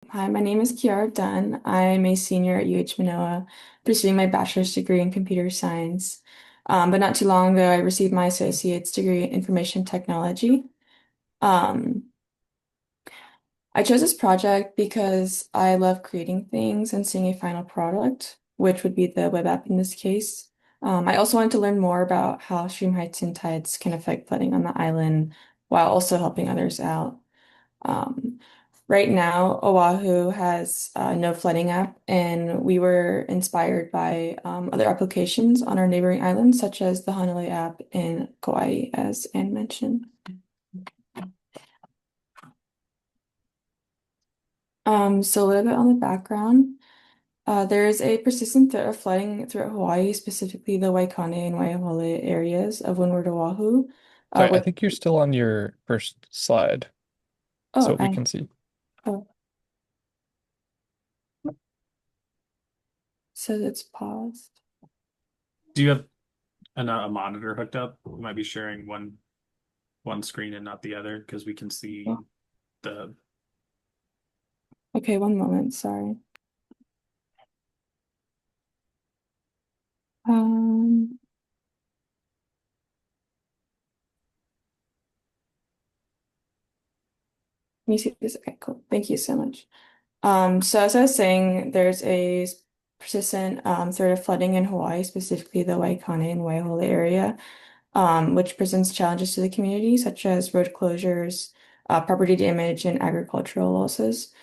Hi, my name is Kiara Dunn. I'm a senior at UH Manoa, pursuing my bachelor's degree in computer science. But not too long ago, I received my associate's degree in information technology. Um, I chose this project because I love creating things and seeing a final product, which would be the web app in this case. I also wanted to learn more about how stream heights and tides can affect flooding on the island while also helping others out. Um, right now, Oahu has no flooding app, and we were inspired by other applications on our neighboring islands, such as the Honolulu app in Kauai, as Anne mentioned. So a little bit on the background. There is a persistent threat of flooding throughout Hawaii, specifically the Waikane and Waihole areas of Windward Oahu. Sorry, I With think you're still on your first slide, so oh, we can see. oh, so it's paused. Do you have a monitor hooked up? You might be sharing one screen and not the other because we can see Oh, the. okay, one moment. Sorry. Um, Let me see this. Okay, cool. Thank you so much. So as I was saying, there's a persistent threat of flooding in Hawaii, specifically the Waikane and Waihole area, which presents challenges to the community, such as road closures, property damage, and agricultural losses,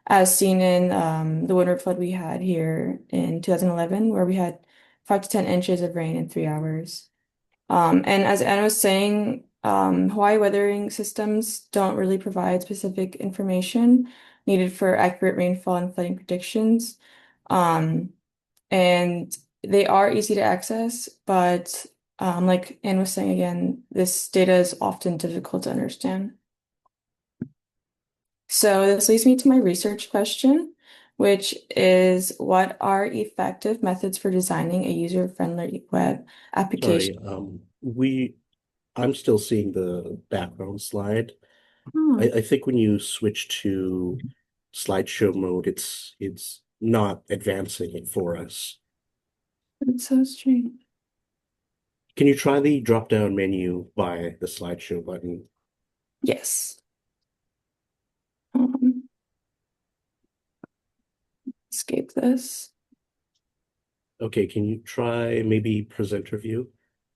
as seen in the winter flood we had here in 2011, where we had 5 to 10 inches of rain in 3 hours. And as Anna was saying, Hawaii weathering systems don't really provide specific information needed for accurate rainfall and flooding predictions. Um, and they are easy to access, but like Anne was saying again, this data is often difficult to understand. So this leads me to my research question, which is what are effective methods for designing a user-friendly web application? Sorry, I'm still seeing the background slide. Hmm, I think when you switch to slideshow mode, it's not advancing it for us. that's so strange. Can you try the drop-down menu by the slideshow button? Yes. Um, Escape this. Okay, can you try maybe presenter view?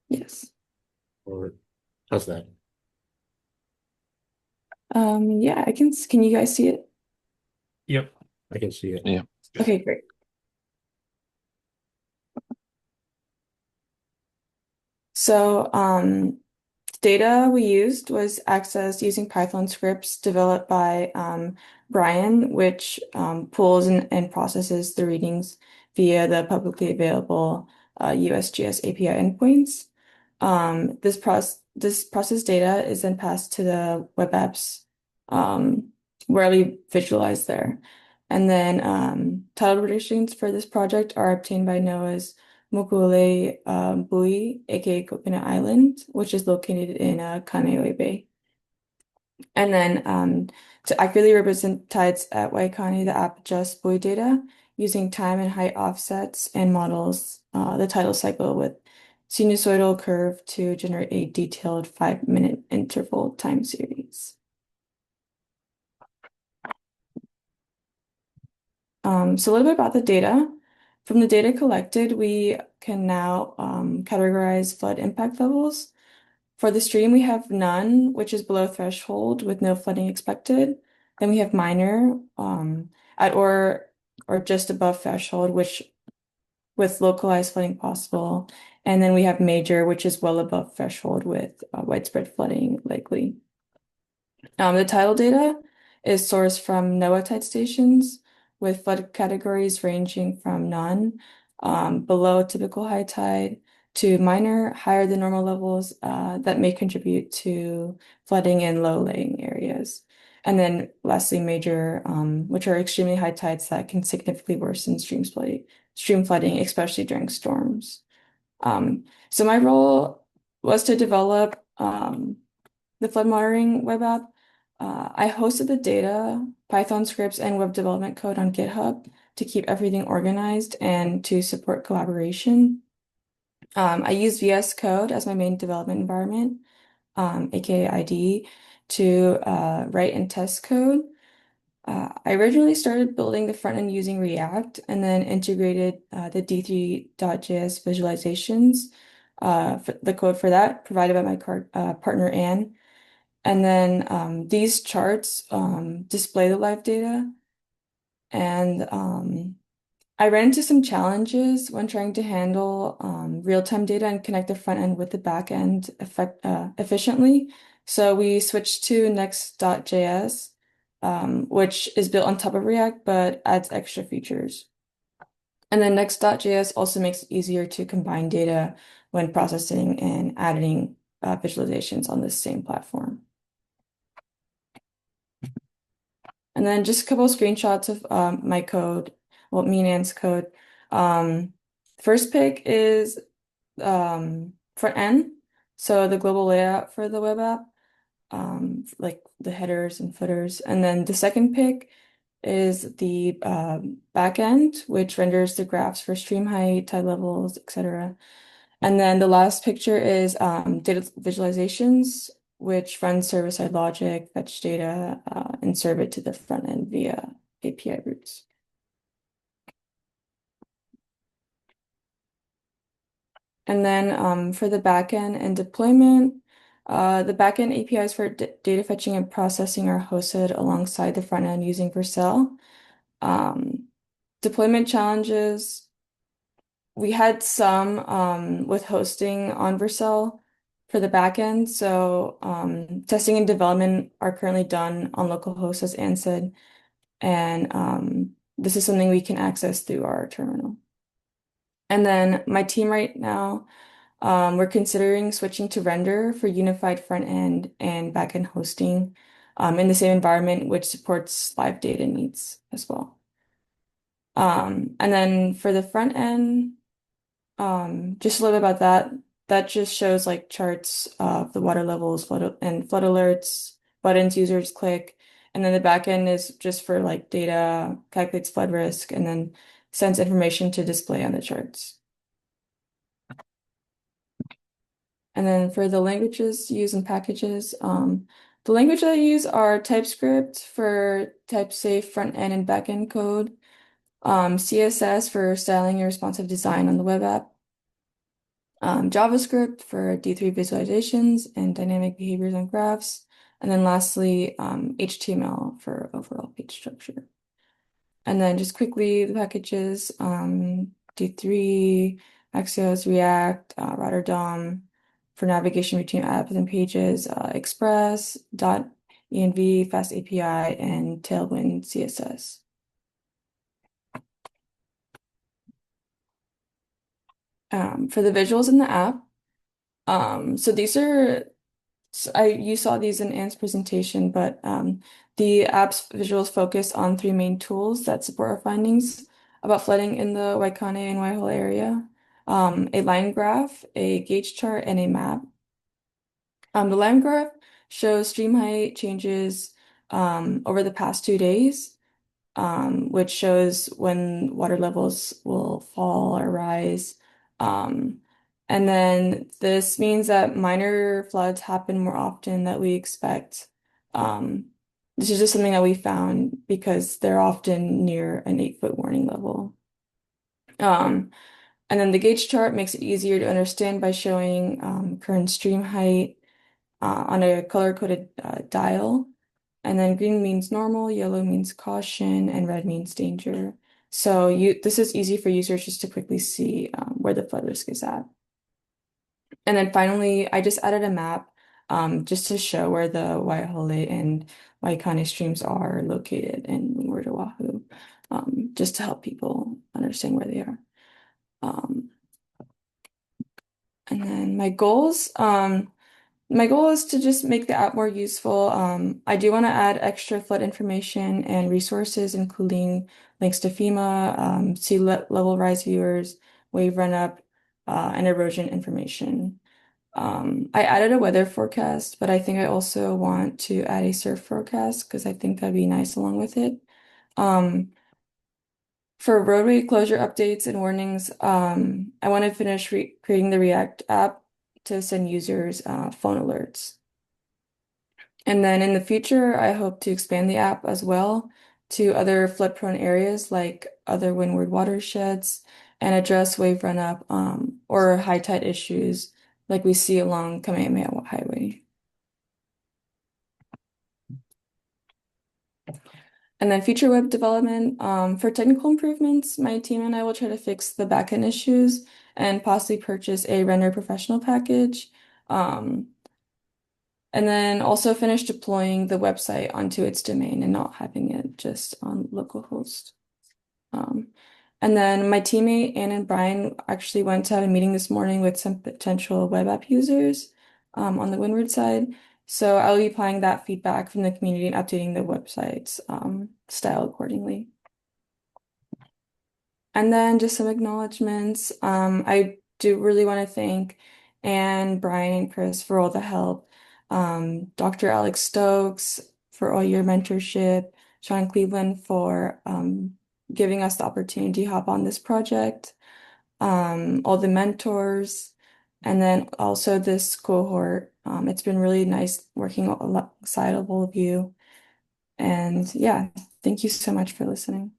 Yes. Or how's that? Yeah, can you guys see it? Yep. I can see it. Yeah. Okay, great. So, data we used was accessed using Python scripts developed by Brian, which pulls and processes the readings via the publicly available USGS API endpoints. This process data is then passed to the web apps where we visualize there. And then title predictions for this project are obtained by NOAA's Mokule Bui, aka Coconut Island, which is located in Kaneohe Bay. And then to accurately represent tides at Waikane, the app adjusts buoy data using time and height offsets and models the tidal cycle with sinusoidal curve to generate a detailed 5-minute interval time series. So a little bit about the data. From the data collected, we can now categorize flood impact levels. For the stream, we have none, which is below threshold with no flooding expected. Then we have minor at or just above threshold, which with localized flooding possible. And then we have major, which is well above threshold with widespread flooding likely. The tidal data is sourced from NOAA tide stations with flood categories ranging from none, below typical high tide, to minor, higher than normal levels that may contribute to flooding in low-lying areas. And then lastly, major, which are extremely high tides that can significantly worsen stream flooding, especially during storms. So my role was to develop the flood monitoring web app I hosted the data, Python scripts, and web development code on GitHub to keep everything organized and to support collaboration. I use VS Code as my main development environment, aka IDE, to write and test code. I originally started building the front end using React and then integrated the D3.js visualizations, for the code for that provided by my partner Anne. And then these charts display the live data. And I ran into some challenges when trying to handle real-time data and connect the front end with the back end efficiently. So we switched to Next.js, which is built on top of React but adds extra features. And then Next.js also makes it easier to combine data when processing and adding visualizations on the same platform. And then just a couple of screenshots of my code, well, me and Anne's code. First pick is front end, so the global layout for the web app, like the headers and footers. And then the second pick is the back end, which renders the graphs for stream height, tide levels, etc. And then the last picture is data visualizations, which run server-side logic, fetch data, and serve it to the front end via API routes. And then for the backend and deployment, the backend APIs for data fetching and processing are hosted alongside the front end using Vercel. Deployment challenges, we had some with hosting on Vercel for the backend. So testing and development are currently done on localhost, as Anne said, and this is something we can access through our terminal. And then my team right now, we're considering switching to Render for unified front end and backend hosting in the same environment, which supports live data needs as well. And then for the front end, just a little bit about that. That just shows like charts of the water levels, and flood alerts, buttons users click. And then the back end is just for like data, calculates flood risk, and then sends information to display on the charts. And then for the languages used in packages, the language that I use are TypeScript for type-safe front-end and back-end code, CSS for styling and responsive design on the web app, JavaScript for D3 visualizations and dynamic behaviors on graphs, and then lastly, HTML for overall page structure. And then just quickly, the packages, D3, Axios, React, Rotterdam for navigation between apps and pages, Express, .env, Fast API, and Tailwind CSS. For the visuals in the app, so these are, you saw these in Anne's presentation, but the app's visuals focus on three main tools that support our findings about flooding in the Waikane and Waihole area: a line graph, a gauge chart, and a map. The line graph shows stream height changes over the past 2 days, which shows when water levels will fall or rise. And then this means that minor floods happen more often than we expect. This is just something that we found because they're often near an 8-foot warning level. And then the gauge chart makes it easier to understand by showing current stream height on a color-coded dial. And then green means normal, yellow means caution, and red means danger. So this is easy for users just to quickly see where the flood risk is at. And then finally, I just added a map just to show where the Waihole and Waikane streams are located in Windward Oahu, just to help people understand where they are. And then my goals, my goal is to just make the app more useful. I do want to add extra flood information and resources, including links to FEMA, sea level rise viewers, wave run up, and erosion information. I added a weather forecast, but I think I also want to add a surf forecast because I think that'd be nice along with it. Um, for roadway closure updates and warnings, I want to finish re creating the React app to send users phone alerts. And then in the future, I hope to expand the app as well to other flood-prone areas like other windward watersheds and address wave run-up or high tide issues like we see along Kamehameha Highway. And then future web development, for technical improvements, my team and I will try to fix the backend issues and possibly purchase a render professional package. Um, and then also finish deploying the website onto its domain and not having it just on localhost. Um, and then my teammate Ann and Brian actually went to have a meeting this morning with some potential web app users on the Windward side. So I'll be applying that feedback from the community and updating the website's style accordingly. And then just some acknowledgements. I do really want to thank Anne, Brian, and Chris for all the help. Dr. Alex Stokes for all your mentorship. Sean Cleveland for giving us the opportunity to hop on this project. All the mentors, and then also this cohort. It's been really nice working alongside all of you. And yeah, thank you so much for listening.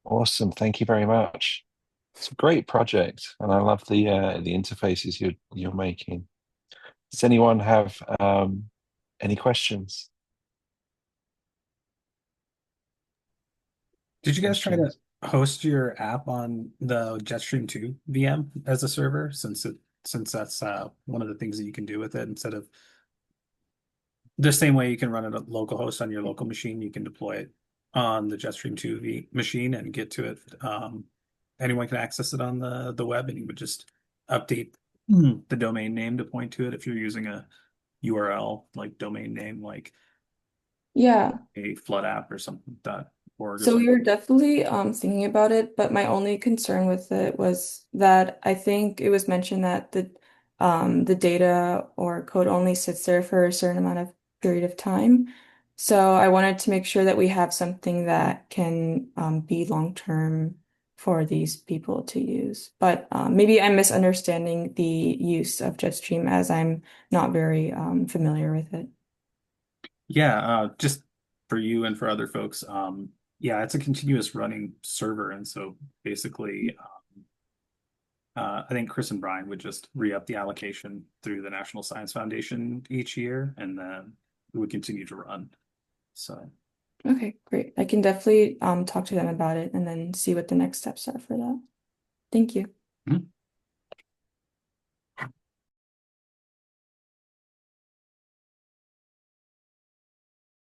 Awesome. Thank you very much. It's a great project, and I love the interfaces you're making. Does anyone have any questions? Did you guys try to Questions? host your app on the Jetstream 2 VM as a server since that's one of the things that you can do with it instead of the same way you can run it at localhost on your local machine, you can deploy it on the Jetstream 2 machine and get to it. Anyone can access it on the web, and you would just update the domain name to point to it if you're using a URL like domain name like Yeah. a flood app or something .org or So we something. were definitely thinking about it, but my only concern with it was that I think it was mentioned that the data or code only sits there for a certain amount of period of time. So I wanted to make sure that we have something that can be long term for these people to use. But maybe I'm misunderstanding the use of Jetstream as I'm not very familiar with it. Yeah, just for you and for other folks, yeah, it's a continuous running server, and so basically, I think Chris and Brian would just re-up the allocation through the National Science Foundation each year, and then it would continue to run. So, Okay, great. I can definitely talk to them about it and then see what the next steps are for that. Thank you. mhm.